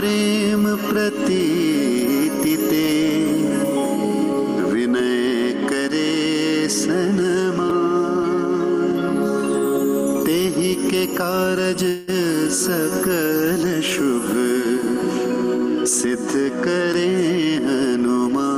प्रेम प्रतीति ते विनय करे सनमा, तेहि के कारज सकल शुभ सिद्ध करे हनुमान।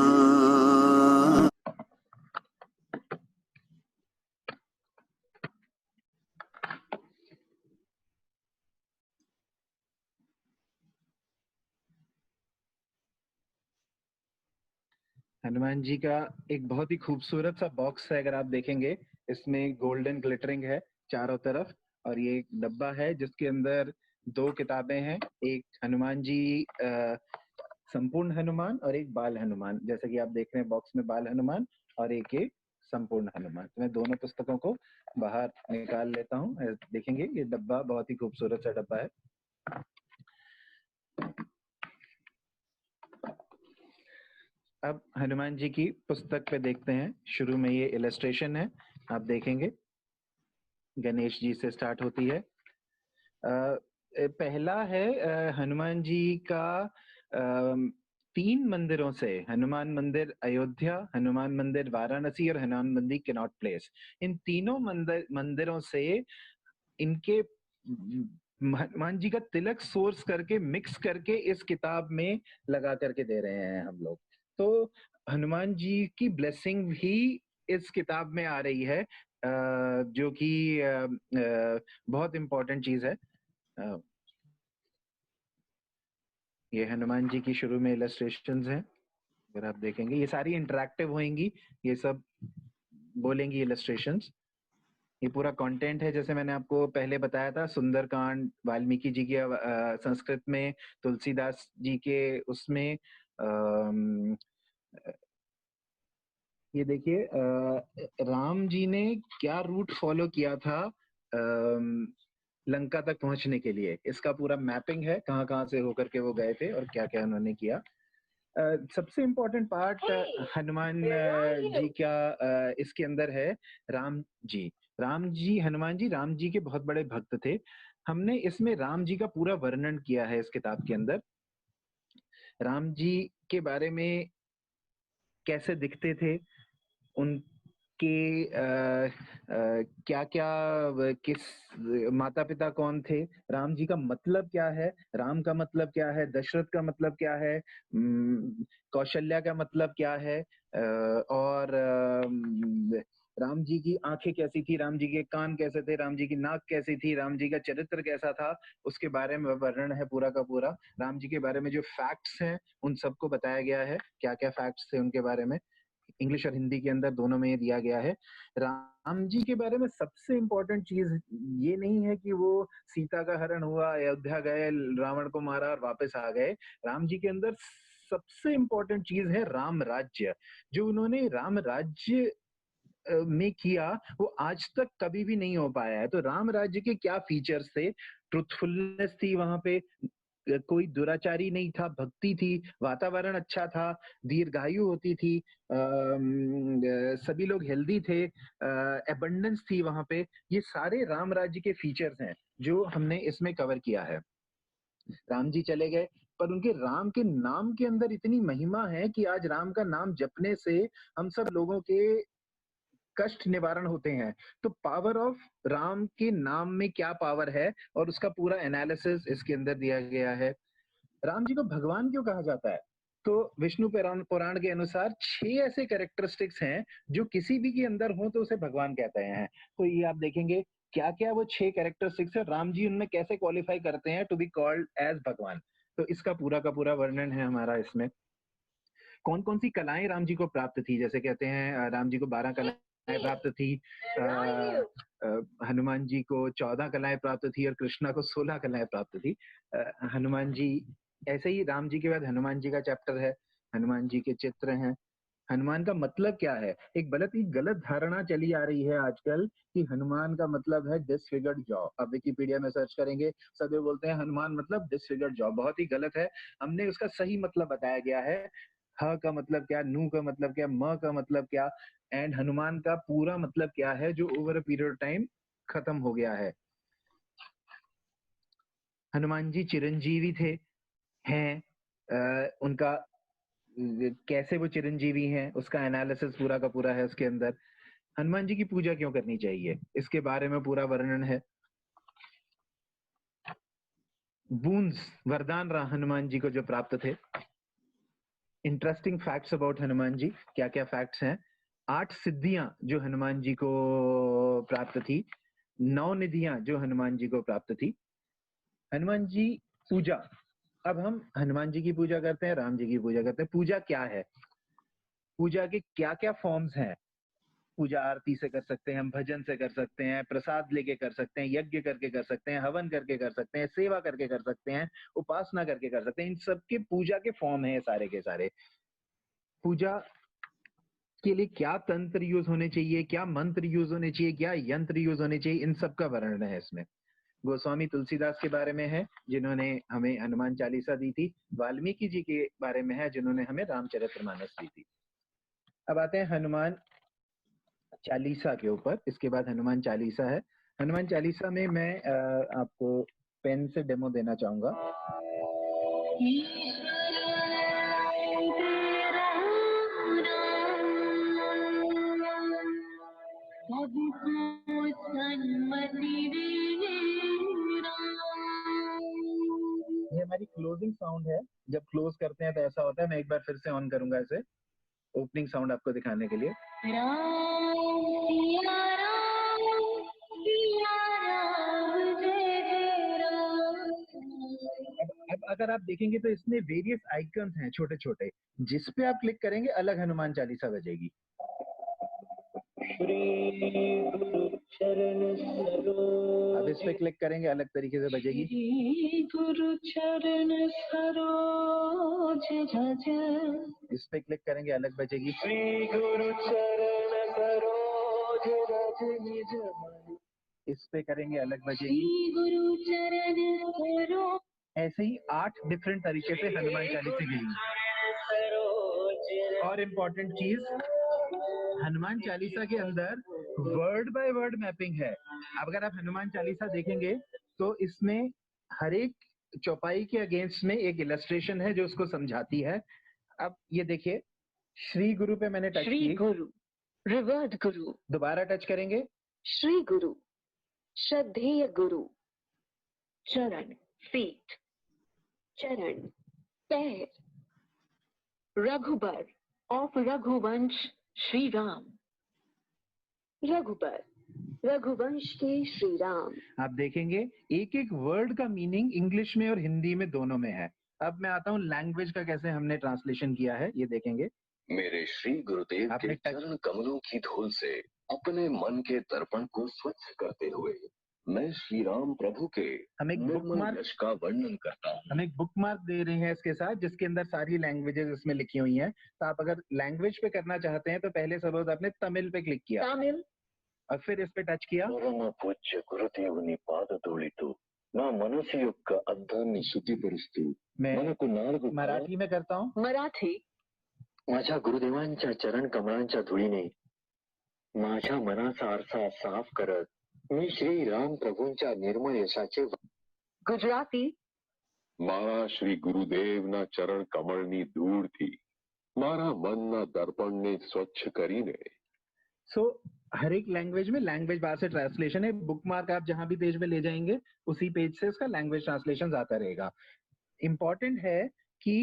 हनुमान जी का एक बहुत ही खूबसूरत सा बॉक्स है। अगर आप देखेंगे इसमें गोल्डन ग्लिटरिंग है चारों तरफ, और ये एक डब्बा है जिसके अंदर 2 किताबें हैं, एक हनुमान जी संपूर्ण हनुमान और एक बाल हनुमान। जैसे कि आप देख रहे हैं बॉक्स में बाल हनुमान और एक ये संपूर्ण हनुमान। तो मैं दोनों पुस्तकों को बाहर निकाल लेता हूँ। देखेंगे ये डब्बा बहुत ही खूबसूरत सा डब्बा है। अब हनुमान जी की पुस्तक पे देखते हैं। शुरू में ये इलस्ट्रेशन है, आप देखेंगे गणेश जी से स्टार्ट होती है। पहला है हनुमान जी का 3 मंदिरों से, हनुमान मंदिर अयोध्या, हनुमान मंदिर वाराणसी और हनुमान मंदिर कैनॉट प्लेस। इन तीनों मंदिरों से इनके हनुमान जी का तिलक सोर्स करके मिक्स करके इस किताब में लगा करके दे रहे हैं हम लोग। तो हनुमान जी की ब्लेसिंग भी इस किताब में आ रही है, जो कि बहुत इंपॉर्टेंट चीज है। ये हनुमान जी की शुरू में इलस्ट्रेशंस हैं, अगर आप देखेंगे ये सारी इंटरैक्टिव होंगी, ये सब बोलेंगी इलस्ट्रेशंस। ये पूरा कंटेंट है जैसे मैंने आपको पहले बताया था, सुंदरकांड वाल्मीकि जी के संस्कृत में, तुलसीदास जी के उसमें। ये देखिए राम जी ने क्या रूट फॉलो किया था लंका तक पहुंचने के लिए, इसका पूरा मैपिंग है, कहाँ कहाँ से होकर के वो गए थे और क्या क्या उन्होंने किया। सबसे इम्पोर्टेंट पार्ट हनुमान जी का इसके अंदर है राम जी। हनुमान जी राम जी के बहुत बड़े भक्त थे। हमने इसमें राम जी का पूरा वर्णन किया है इस किताब के अंदर। राम जी के बारे में कैसे दिखते थे, उनके क्या क्या, किस माता पिता कौन थे, राम जी का मतलब क्या है, राम का मतलब क्या है, दशरथ का मतलब क्या है, कौशल्या का मतलब क्या है, और राम जी की आंखें कैसी थी, राम जी के कान कैसे थे, राम जी की नाक कैसी थी, राम जी का चरित्र कैसा था, उसके बारे में वर्णन है पूरा का पूरा। राम जी के बारे में जो फैक्ट्स हैं उन सबको बताया गया है, क्या क्या फैक्ट्स थे उनके बारे में। इंग्लिश और हिंदी के अंदर दोनों में ये दिया गया है। राम जी के बारे में सबसे इम्पोर्टेंट चीज ये नहीं है कि वो सीता का हरण हुआ, अयोध्या गए, रावण को मारा और वापस आ गए। राम जी के अंदर सबसे इम्पोर्टेंट चीज है राम राज्य। जो उन्होंने राम राज्य में किया वो आज तक कभी भी नहीं हो पाया है। तो राम राज्य के क्या फीचर्स थे? ट्रुथफुलनेस थी वहां पे, कोई दुराचारी नहीं था, भक्ति थी, वातावरण अच्छा था, दीर्घायु होती थी, सभी लोग हेल्दी थे, एबंडेंस थी वहां पे। ये सारे राम राज्य के फीचर्स हैं जो हमने इसमें कवर किया है। राम जी चले गए, पर उनके राम के नाम के अंदर इतनी महिमा है कि आज राम का नाम जपने से हम सब लोगों के कष्ट निवारण होते हैं। तो पावर ऑफ राम के नाम में क्या पावर है और उसका पूरा एनालिसिस इसके अंदर दिया गया है। राम जी को भगवान क्यों कहा जाता है? तो विष्णु पुराण के अनुसार 6 ऐसे कैरेक्टरिस्टिक्स हैं जो किसी भी के अंदर हो तो उसे भगवान कहते हैं। तो ये आप देखेंगे क्या क्या वो 6 कैरेक्टरिस्टिक्स है, राम जी उनमें कैसे क्वालिफाई करते हैं टू बी कॉल्ड एज भगवान। तो इसका पूरा का पूरा वर्णन है हमारा इसमें। कौन कौन सी कलाएं राम जी को प्राप्त थी? जैसे कहते हैं राम जी को 12 कलाएं प्राप्त थी, हनुमान जी को 14 कलाएं प्राप्त थी और कृष्णा को 16 कलाएं प्राप्त थी। हनुमान जी ऐसे ही, राम जी के बाद हनुमान जी का चैप्टर है, हनुमान जी के चित्र हैं। हनुमान का मतलब क्या है? एक गलत धारणा चली आ रही है आजकल कि हनुमान का मतलब है डिसफिगर्ड जॉ। अब विकिपीडिया में सर्च करेंगे सभी बोलते हैं हनुमान मतलब डिसफिगर्ड जॉ। बहुत ही गलत है। हमने उसका सही मतलब बताया गया है। ह का मतलब क्या, नू का मतलब क्या, म का मतलब क्या, एंड हनुमान का पूरा मतलब क्या है जो over a period of time खत्म हो गया है। हनुमान जी चिरंजीवी थे, हैं, उनका कैसे वो चिरंजीवी हैं, उसका एनालिसिस पूरा का पूरा है उसके अंदर। हनुमान जी की पूजा क्यों करनी चाहिए, इसके बारे में पूरा वर्णन है। बूंस, वरदान हनुमान जी को जो प्राप्त थे। Interesting facts about Hanuman ji, क्या क्या फैक्ट्स हैं। 8 सिद्धियां जो हनुमान जी को प्राप्त थी, 9 निधियां जो हनुमान जी को प्राप्त थी। हनुमान जी पूजा, अब हम हनुमान जी की पूजा करते हैं, राम जी की पूजा करते हैं। पूजा क्या है, पूजा के क्या क्या फॉर्म्स हैं। पूजा आरती से कर सकते हैं हम, भजन से कर सकते हैं, प्रसाद लेके कर सकते हैं, यज्ञ करके कर सकते हैं, हवन करके कर सकते हैं, सेवा करके कर सकते हैं, उपासना करके कर सकते हैं। इन सबके पूजा के फॉर्म है सारे के सारे। पूजा के लिए क्या तंत्र यूज होने चाहिए, क्या मंत्र यूज होने चाहिए, क्या यंत्र यूज होने चाहिए, इन सब का वर्णन है इसमें। गोस्वामी तुलसीदास के बारे में है जिन्होंने हमें हनुमान चालीसा दी थी। वाल्मीकि जी के बारे में है जिन्होंने हमें रामचरितमानस दी थी। अब आते हैं हनुमान चालीसा के ऊपर। इसके बाद हनुमान चालीसा है। हनुमान चालीसा में मैं आपको पेन से डेमो देना चाहूंगा। ये हमारी क्लोजिंग साउंड है। जब क्लोज करते हैं तो ऐसा होता है। मैं एक बार फिर से ऑन करूंगा इसे, ओपनिंग साउंड आपको दिखाने के लिए। अब अगर आप देखेंगे तो इसमें वेरियस आइकन्स हैं छोटे छोटे, जिस पे आप क्लिक करेंगे अलग हनुमान चालीसा बजेगी। अब इस पे क्लिक करेंगे अलग तरीके से बजेगी। गुरु चरण सरोज रज, इस पे क्लिक करेंगे अलग बजेगी। श्री गुरु चरण सरोज रज निज मन, इस पे करेंगे अलग बजेगी। गुरु चरण सरोज। ऐसे ही 8 डिफरेंट तरीके से हनुमान चालीसा गई। और इम्पोर्टेंट चीज, हनुमान चालीसा के अंदर वर्ड बाय वर्ड मैपिंग है। अब अगर आप हनुमान चालीसा देखेंगे तो इसमें हर एक चौपाई के अगेंस्ट में एक इलस्ट्रेशन है जो उसको समझाती है। अब ये देखिए, श्री गुरु पे मैंने टच श्री की, गुरु, रिवर्ड गुरु, दोबारा टच करेंगे, श्री गुरु, श्रद्धेय गुरु, चरण, फीट, चरण, पैर, रघुबर ऑफ रघुवंश श्री राम, रघुबर रघुवंश के श्री राम। आप देखेंगे एक एक वर्ड का मीनिंग इंग्लिश में और हिंदी में दोनों में है। अब मैं आता हूँ लैंग्वेज का कैसे हमने ट्रांसलेशन किया है, ये देखेंगे। मेरे श्री गुरुदेव के चरण कमलों की धूल से अपने मन के दर्पण को स्वच्छ करते हुए मैं श्री राम प्रभु के हम एक बुकमार्क यश का वर्णन करता हूँ। हम एक बुकमार्क दे रहे हैं इसके साथ, जिसके अंदर सारी लैंग्वेजेस इसमें लिखी हुई हैं। तो आप अगर लैंग्वेज पे करना चाहते हैं तो पहले सपोज आपने तमिल पे क्लिक किया, तमिल, और फिर इस पे टच किया। పూజ్య గురుదేవుని పాదధూళితో నా మనసు యొక్క అద్దాన్ని శుద్ధిపరుస్తూ मैं మనకు నాలుగు मराठी में करता हूँ। मराठी, माझ्या गुरुदेवांच्या चरण कमळांच्या धुळीने माझ्या मनाचा आरसा साफ करत मी श्री राम प्रभूंच्या निर्मळ यशाचे गुजराती, મારા શ્રી ગુરુદેવના ચરણ કમળની ધૂળથી મારા મનના દર્પણને સ્વચ્છ કરીને सो हर एक लैंग्वेज में लैंग्वेज बार से ट्रांसलेशन है। बुकमार्क आप जहां भी पेज पे ले जाएंगे उसी पेज से उसका लैंग्वेज ट्रांसलेशन आता रहेगा। इंपॉर्टेंट है कि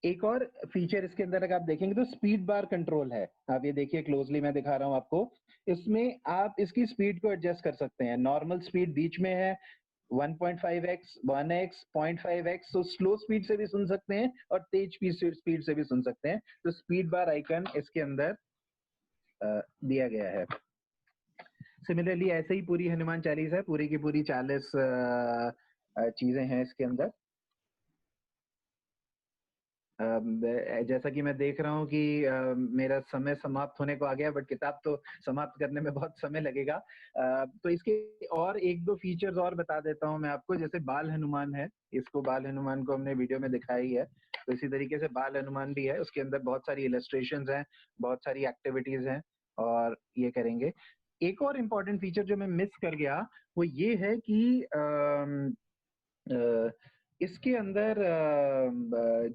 एक और फीचर इसके अंदर अगर आप देखेंगे तो स्पीड बार कंट्रोल है। आप ये देखिए क्लोजली, मैं दिखा रहा हूं आपको। इसमें आप इसकी स्पीड को एडजस्ट कर सकते हैं। नॉर्मल स्पीड बीच में है, 1.5x, 1x, 0.5x। तो स्लो स्पीड से भी सुन सकते हैं और तेज स्पीड से भी सुन सकते हैं। तो स्पीड बार आइकन इसके अंदर दिया गया है। सिमिलरली ऐसे ही पूरी हनुमान चालीसा है, पूरी की पूरी 40 चीजें हैं इसके अंदर। जैसा कि मैं देख रहा हूँ कि मेरा समय समाप्त होने को आ गया, बट किताब तो समाप्त करने में बहुत समय लगेगा। तो इसके और एक दो फीचर्स और बता देता हूँ मैं आपको। जैसे बाल हनुमान है, इसको बाल हनुमान को हमने वीडियो में दिखाई है। तो इसी तरीके से बाल हनुमान भी है, उसके अंदर बहुत सारी इलस्ट्रेशंस हैं, बहुत सारी एक्टिविटीज हैं, और ये करेंगे। एक और इम्पोर्टेंट फीचर जो मैं मिस कर गया वो ये है कि इसके अंदर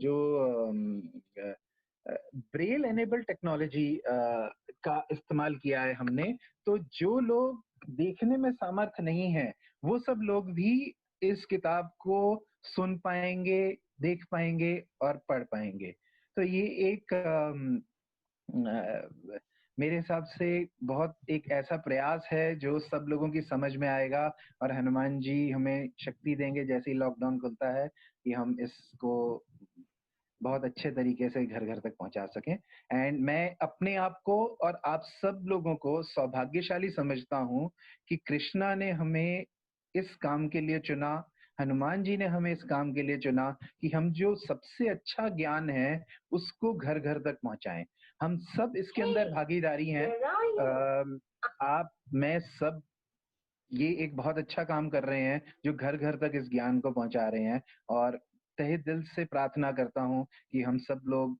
जो ब्रेल एनेबल टेक्नोलॉजी का इस्तेमाल किया है हमने, तो जो लोग देखने में सामर्थ्य नहीं है वो सब लोग भी इस किताब को सुन पाएंगे, देख पाएंगे और पढ़ पाएंगे। तो ये एक मेरे हिसाब से बहुत एक ऐसा प्रयास है जो सब लोगों की समझ में आएगा, और हनुमान जी हमें शक्ति देंगे जैसे ही लॉकडाउन खुलता है कि हम इसको बहुत अच्छे तरीके से घर घर तक पहुंचा सकें। एंड मैं अपने आप को और आप सब लोगों को सौभाग्यशाली समझता हूं कि कृष्णा ने हमें इस काम के लिए चुना, हनुमान जी ने हमें इस काम के लिए चुना कि हम जो सबसे अच्छा ज्ञान है उसको घर घर तक पहुंचाएं। हम सब इसके अंदर भागीदारी हैं। आप, मैं सब ये एक बहुत अच्छा काम कर रहे हैं जो घर घर तक इस ज्ञान को पहुंचा रहे हैं, और तहे दिल से प्रार्थना करता हूं कि हम सब लोग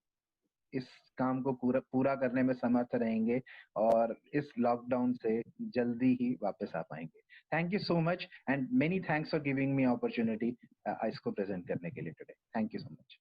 इस काम को पूरा पूरा करने में समर्थ रहेंगे और इस लॉकडाउन से जल्दी ही वापस आ पाएंगे। Thank you so much and many thanks for giving me opportunity इसको प्रेजेंट करने के लिए today. Thank you so much.